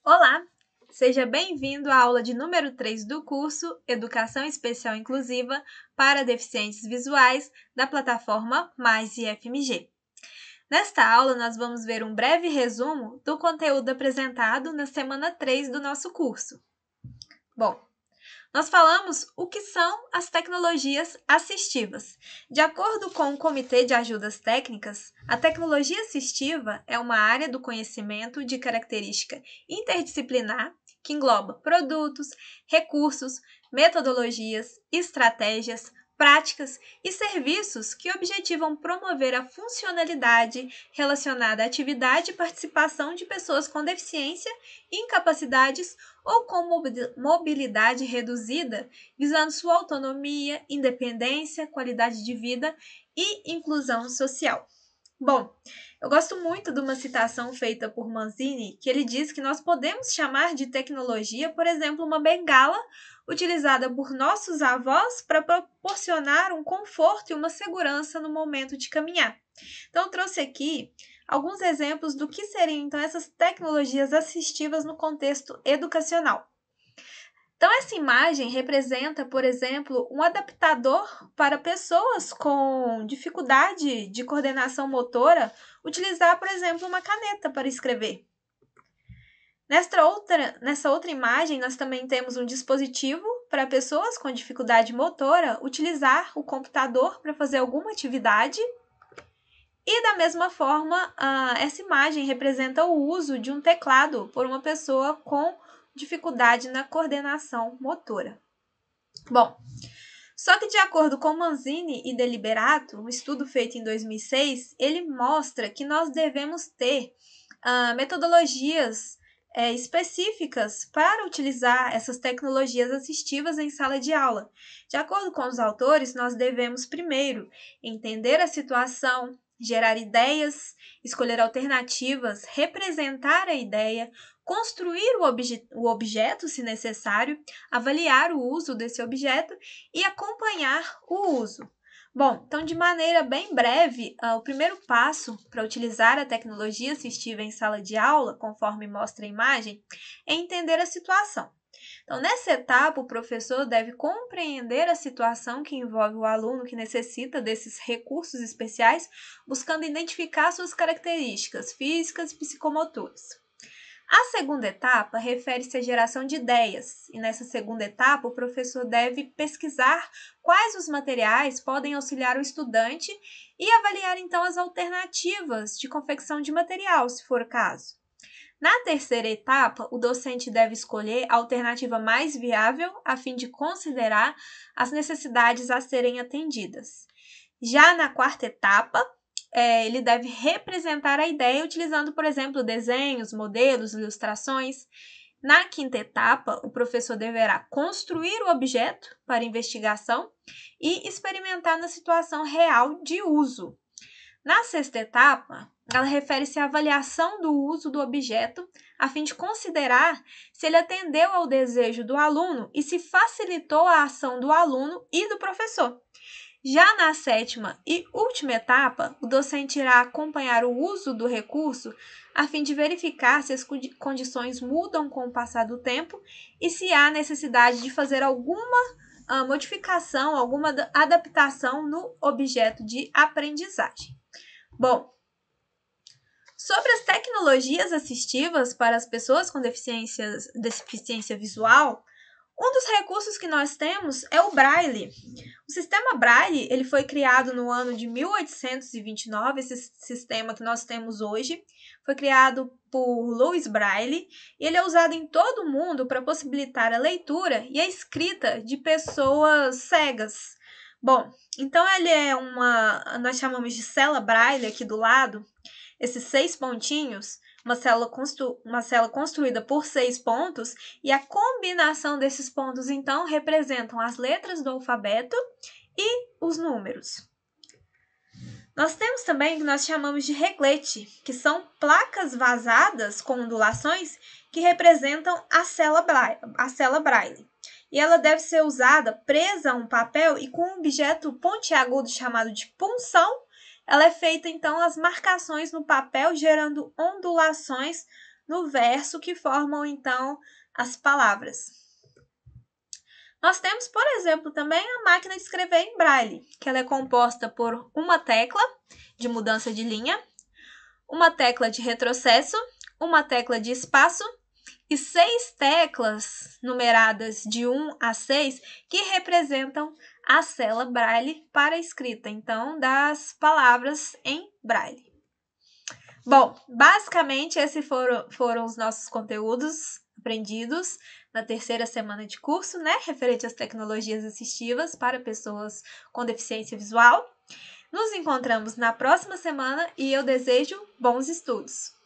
Olá! Seja bem-vindo à aula de número 3 do curso Educação Especial Inclusiva para Deficientes Visuais da plataforma Mais IFMG. Nesta aula, nós vamos ver um breve resumo do conteúdo apresentado na semana 3 do nosso curso. Bom, nós falamos o que são as tecnologias assistivas. De acordo com o Comitê de Ajudas Técnicas, a tecnologia assistiva é uma área do conhecimento de característica interdisciplinar que engloba produtos, recursos, metodologias, estratégias, práticas e serviços que objetivam promover a funcionalidade relacionada à atividade e participação de pessoas com deficiência, incapacidades ou com mobilidade reduzida, visando sua autonomia, independência, qualidade de vida e inclusão social. Bom, eu gosto muito de uma citação feita por Manzini, que ele diz que nós podemos chamar de tecnologia, por exemplo, uma bengala utilizada por nossos avós para proporcionar um conforto e uma segurança no momento de caminhar. Então, eu trouxe aqui alguns exemplos do que seriam, então, essas tecnologias assistivas no contexto educacional. Então, essa imagem representa, por exemplo, um adaptador para pessoas com dificuldade de coordenação motora utilizar, por exemplo, uma caneta para escrever. Nessa outra imagem, nós também temos um dispositivo para pessoas com dificuldade motora utilizar o computador para fazer alguma atividade. E da mesma forma, essa imagem representa o uso de um teclado por uma pessoa com dificuldade na coordenação motora. Bom, só que de acordo com Manzini e Deliberato, um estudo feito em 2006, ele mostra que nós devemos ter metodologias específicas para utilizar essas tecnologias assistivas em sala de aula. De acordo com os autores, nós devemos primeiro entender a situação, gerar ideias, escolher alternativas, representar a ideia, construir o objeto, se necessário, avaliar o uso desse objeto e acompanhar o uso. Bom, então, de maneira bem breve, o primeiro passo para utilizar a tecnologia assistiva em sala de aula, conforme mostra a imagem, é entender a situação. Então, nessa etapa, o professor deve compreender a situação que envolve o aluno que necessita desses recursos especiais, buscando identificar suas características físicas e psicomotoras. A segunda etapa refere-se à geração de ideias, e nessa segunda etapa o professor deve pesquisar quais os materiais podem auxiliar o estudante e avaliar então as alternativas de confecção de material, se for o caso. Na terceira etapa, o docente deve escolher a alternativa mais viável a fim de considerar as necessidades a serem atendidas. Já na quarta etapa, ele deve representar a ideia utilizando, por exemplo, desenhos, modelos, ilustrações. Na quinta etapa, o professor deverá construir o objeto para investigação e experimentar na situação real de uso. Na sexta etapa, ela refere-se à avaliação do uso do objeto, a fim de considerar se ele atendeu ao desejo do aluno e se facilitou a ação do aluno e do professor. Já na sétima e última etapa, o docente irá acompanhar o uso do recurso a fim de verificar se as condições mudam com o passar do tempo e se há necessidade de fazer alguma modificação, alguma adaptação no objeto de aprendizagem. Bom, sobre as tecnologias assistivas para as pessoas com deficiência visual, um dos recursos que nós temos é o Braille. O sistema Braille ele foi criado no ano de 1829, esse sistema que nós temos hoje foi criado por Louis Braille e ele é usado em todo o mundo para possibilitar a leitura e a escrita de pessoas cegas. Bom, então ele é nós chamamos de célula Braille aqui do lado, esses 6 pontinhos, uma célula construída por 6 pontos, e a combinação desses pontos, então, representam as letras do alfabeto e os números. Nós temos também o que nós chamamos de reglete, que são placas vazadas com ondulações que representam a célula Braille. E ela deve ser usada presa a um papel e com um objeto pontiagudo chamado de punção, ela é feita, então, as marcações no papel, gerando ondulações no verso que formam, então, as palavras. Nós temos, por exemplo, também a máquina de escrever em braille, que ela é composta por uma tecla de mudança de linha, uma tecla de retrocesso, uma tecla de espaço e 6 teclas numeradas de 1 a 6 que representam a célula braille para a escrita, então, das palavras em braille. Bom, basicamente esses foram os nossos conteúdos aprendidos na terceira semana de curso, né, referente às tecnologias assistivas para pessoas com deficiência visual. Nos encontramos na próxima semana e eu desejo bons estudos!